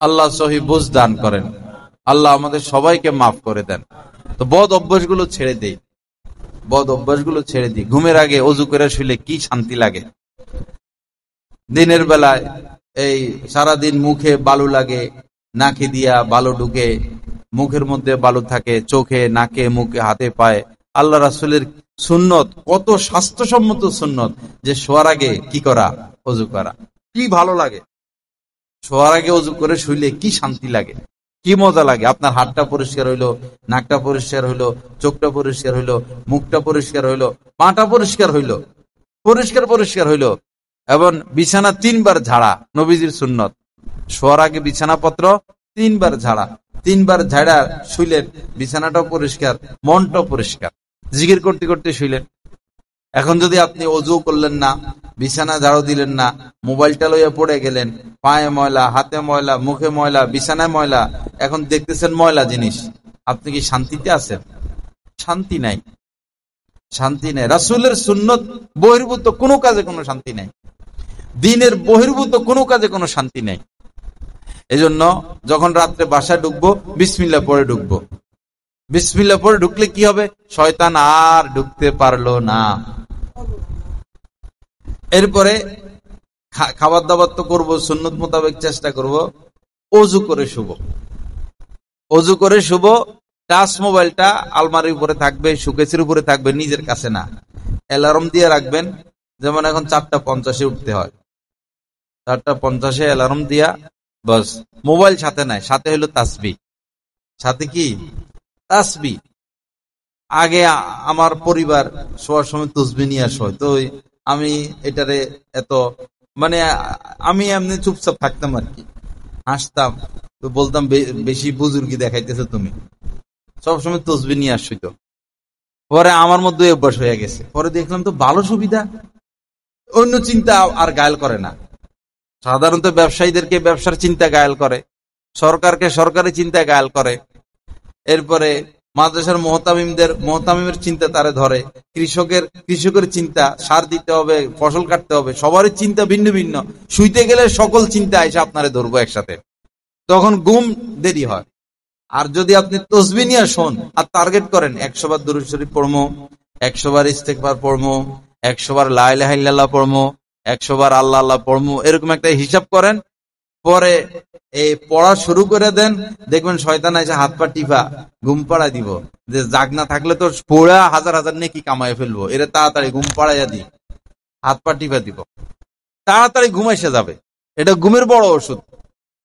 আল্লাহ সহি বুঝ দান করেন। আল্লাহ আমাদের সবাইকে মাফ করে দেন। তো বদ অভ্যাসগুলো ছেড়ে দেই, বদ অভ্যাসগুলো ছেড়ে দিই। ঘুমের আগে অজু করে শুলে কি শান্তি লাগে। দিনের বেলায় এই সারাদিন মুখে বালু লাগে, নাকে দিয়া বালু ঢুকে, মুখের মধ্যে বালু থাকে, চোখে, নাকে, মুখে, হাতে, পায়ে। আল্লাহ রাসূলের সুন্নত, কত স্বাস্থ্যসম্মত সুন্নত যে শোয়ার আগে কি করা, অজু করা। কি ভালো লাগে শোয়ার আগে অজু করে শুইলে, কি শান্তি লাগে, কি মজা লাগে। আপনার হাতটা পরিষ্কার হইলো, নাকটা পরিষ্কার হইলো, চোখটা পরিষ্কার হইলো, মুখটা পরিষ্কার হইলো, পাটা পরিষ্কার হইলো, পরিষ্কার পরিষ্কার হইলো। এবং বিছানা 3 বার ঝাড়া, নবীজির সুন্নত। শোয়ার আগে বিছানাপত্র 3 বার ঝাড়া, 3 বার ঝাড়া শুইলেন, বিছানাটাও পরিষ্কার, মনটাও পরিষ্কার, জিকির করতে করতে শুইলেন। এখন যদি আপনি অজু করলেন না, বিছানা ঝাড়ু দিলেন না, মোবাইলটা লইয়া পড়ে গেলেন, পায়ে ময়লা, হাতে ময়লা, মুখে ময়লা, বিছানায় ময়লা, এখন দেখতেছেন ময়লা জিনিস, আপনি কি শান্তিতে আছেন? শান্তি নাই, শান্তি নাই। রাসূলের সুন্নত বহির্ভূত কোনো কাজে কোনো শান্তি নাই, দ্বীনের বহির্ভূত কোনো কাজে কোনো শান্তি নাই। এজন্য যখন রাত্রে বাসায় ঢুকবো, বিসমিল্লাহ পড়ে ঢুকবো। বিসমিল্লাহ পড়ে ঢুকলে কি হবে? শয়তান আর ঢুকতে পারলো না। এরপরে খাবার দাবার তো করবো, সুন্নত মোতাবেক চেষ্টা করব। অজু করে শুবো, অজু করে শুবো। টাচ মোবাইলটা আলমারির উপরে থাকবে, সুকেসের উপরে থাকবে, নিজের কাছে না। অ্যালার্ম দিয়ে রাখবেন, যেমন এখন 4:50 উঠতে হয়, 4:50 অ্যালার্ম দিয়া বাস। মোবাইল সাথে নাই, সাথে হলো তাসবিহ। সাথে কি? তাসবিহ। আগে আমার পরিবার শোয়ার সময় তসবিহ নিয়ে শোয়, তো আমি এটারে এত মানে আমি এমনি চুপচাপ থাকতাম আর কি, হাসতাম, তো বলতাম বেশি বুজুর্গি দেখাইতেছো তুমি, সবসময় তসবিহ নিয়ে আসছি। তো পরে আমার মধ্যে অভ্যাস হয়ে গেছে, পরে দেখলাম তো ভালো সুবিধা, অন্য চিন্তা আর গায়েল করে না। সাধারণত ব্যবসায়ীদেরকে ব্যবসার চিন্তা গায়েল করে, সরকারকে সরকারি চিন্তা গায়েল করে, এরপরে মাদ্রাসার মোহতামিমের চিন্তা তারে ধরে, কৃষকের চিন্তা, সার দিতে হবে, ফসল কাটতে হবে, সবারই চিন্তা ভিন্ন ভিন্ন। শুইতে গেলে সকল চিন্তা এসে আপনারে ধরবো একসাথে, তখন ঘুম দেরি হয়। আর যদি আপনি তসবিহ নিয়ে শোন আর টার্গেট করেন 100 বার দুরূদ শরীফ পড়বো, 100 বার ইস্তেগফার পড়বো, 100 বার লা ইলাহা ইল্লাল্লাহ পড়বো, 100 বার আল্লাহ আল্লাহ পড়বো, এরকম একটা হিসাব করেন, পরে এই পড়া শুরু করে দেন, দেখবেন শয়তান এসে হাত পা টিপা ঘুম পাড়ায় দিব। যে জাগ না থাকলে তো পড়া হাজার হাজার নেকি কামাই ফেলবো, এরা তাড়াতাড়ি ঘুম পাড়াইয়া দি, হাত পা টিপা দিব, তাড়াতাড়ি ঘুম এসে যাবে। এটা ঘুমের বড় ওষুধ।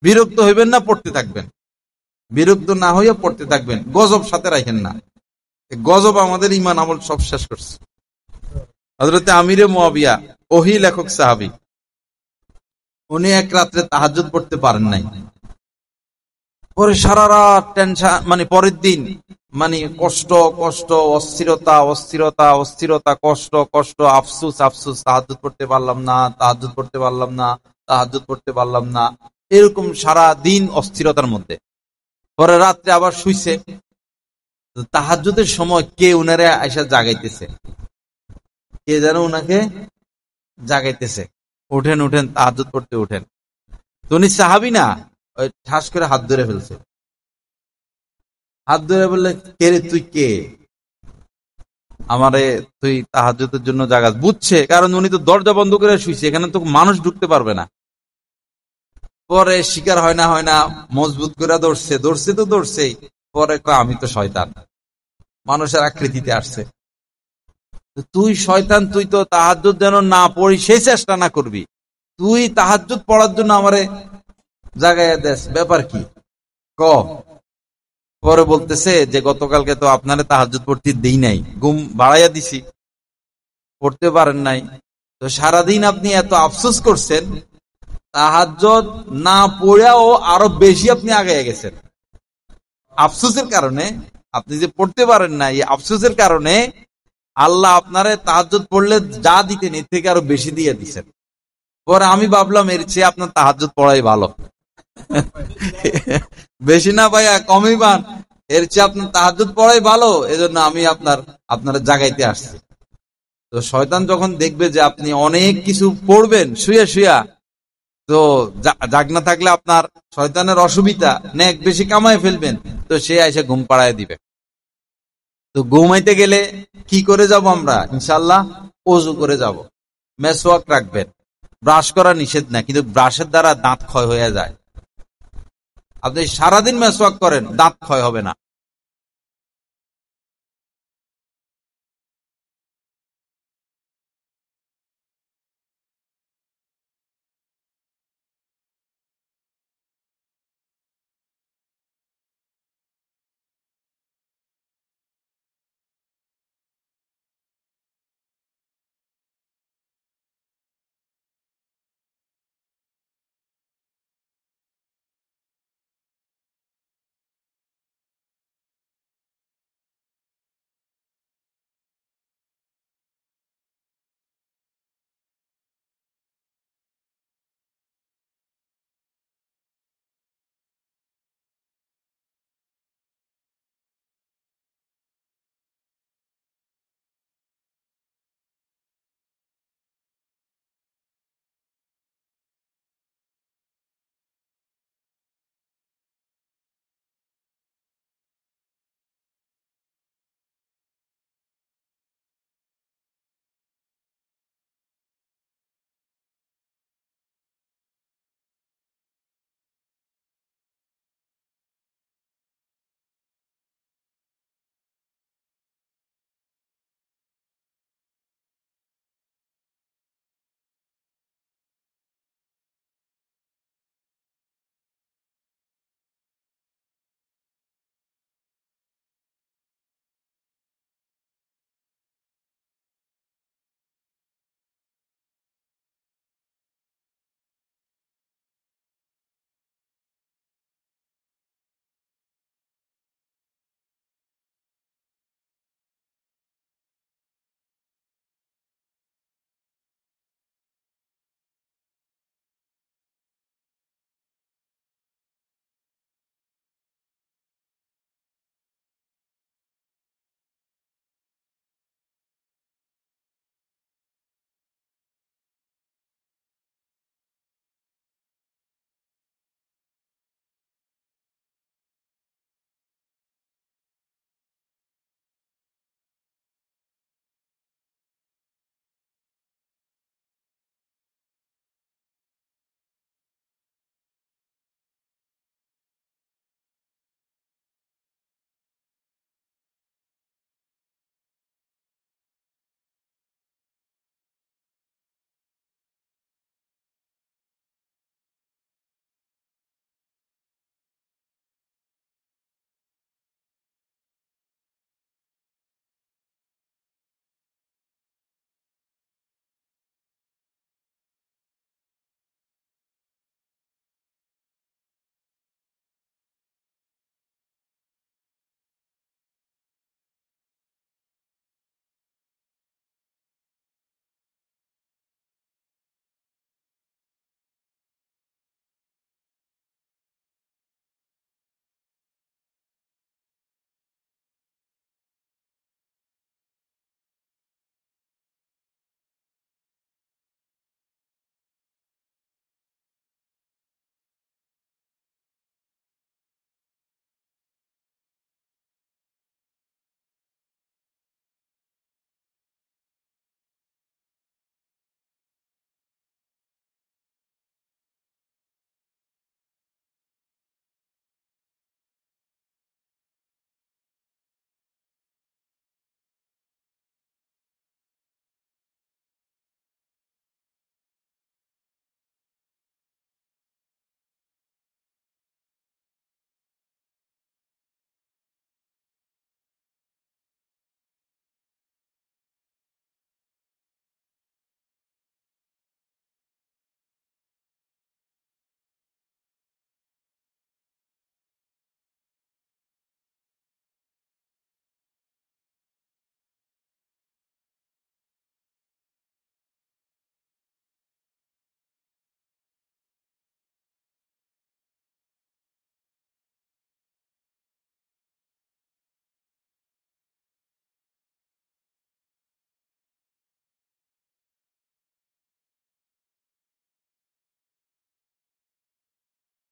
বিরক্ত হইবেন না, পড়তে থাকবেন, বিরক্ত না হইয়া পড়তে থাকবেন, গজব সাথে রাখেন না। গজব আমাদের ইমান আমল সব শেষ করছে। হযরতে আমিরে মুয়াবিয়া, ওহী লেখক সাহাবী, উনি এক রাত্রে তাহাজ্জুদ পড়তে পারেন নাই। পরে সারা রাত টেনশন, মানে পরের দিন মানে কষ্ট কষ্ট, অস্থিরতা অস্থিরতা অস্থিরতা, কষ্ট কষ্ট, আফসুস আফসুস, তাহাজ্জুদ পড়তে পারলাম না, তাহাজ্জুদ পড়তে পারলাম না, তাহাজ্জুদ পড়তে পারলাম না, এরকম সারা দিন অস্থিরতার মধ্যে। পরে রাত্রে আবার শুইছে, তাহাজ্জুদের সময় কে উনারে আইসা জাগাইতেছে, কে যেন উনাকে জাগাইতেছে, উঠেন উঠেন, তাহাজ্জুদ পড়তে উঠেন। তো উনি সাহাবী না, ওই ঠাস করে হাত ধরে ফেলছে। হাত ধরে বললে, কে রে তুই, কে আমারে তুই তাহাজ্জুদের জন্য জাগাস? বুঝছে, কারণ উনি তো দরজা বন্ধ করে শুইছে, এখানে তো মানুষ ঢুকতে পারবে না। পরে শিকার হয় না মজবুত করে ধরছে, ধরছে তো ধরছেই। পরে আমি তো শয়তান, মানুষের আকৃতিতে আসছে। তুই শয়তান, তুই তো তাহাজ্জুদ যেন না পড়ি সেই চেষ্টা না করবি, তুই তাহাজ্জুদ পড়ার জন্য আমারে জাগাইয়া দেস, ব্যাপার কি ক? পরে বলতেছে যে গতকালকে তো আপনারে তাহাজ্জুদ পড়তে দেই নাই, ঘুম বাড়াইয়া দিছি, পড়তে পারেন নাই, তো সারাদিন আপনি এত আফসোস করছেন, তাহাজ্জুদ না পড়েও আরো বেশি আপনি আগাইয়া গেছেন। আফসোসের কারণে, আপনি যে পড়তে পারেন না, এই আফসোসের কারণে আল্লাহ আপনারে তাহাজ্জুদ পড়লে যা দিতেন এর থেকে আরো বেশি দিয়ে দিচ্ছেন। পরে আমি ভাবলাম এর চেয়ে আপনার তাহাজ্জুদ পড়াই ভালো। বেশি না ভাইয়া, কমই পান, এর চেয়ে আপনার তাহাজ্জুদ পড়াই ভালো, এজন্য আমি আপনার জাগাইতে আসছি। তো শয়তান যখন দেখবে যে আপনি অনেক কিছু পড়বেন শুয়ে শুয়া, তো জাগ না থাকলে আপনার শয়তানের অসুবিধা, নেক বেশি কামায় ফেলবেন, তো সে এসে ঘুম পাড়ায় দিবে। তো ঘুমাইতে গেলে কি করে যাব আমরা? ইনশাআল্লাহ ওযু করে যাব। মেসওয়াক রাখবেন। ব্রাশ করা নিষেধ না, কিন্তু ব্রাশের দ্বারা দাঁত ক্ষয় হয়ে যায়। আপনি সারাদিন মেসওয়াক করেন, দাঁত ক্ষয় হবে না।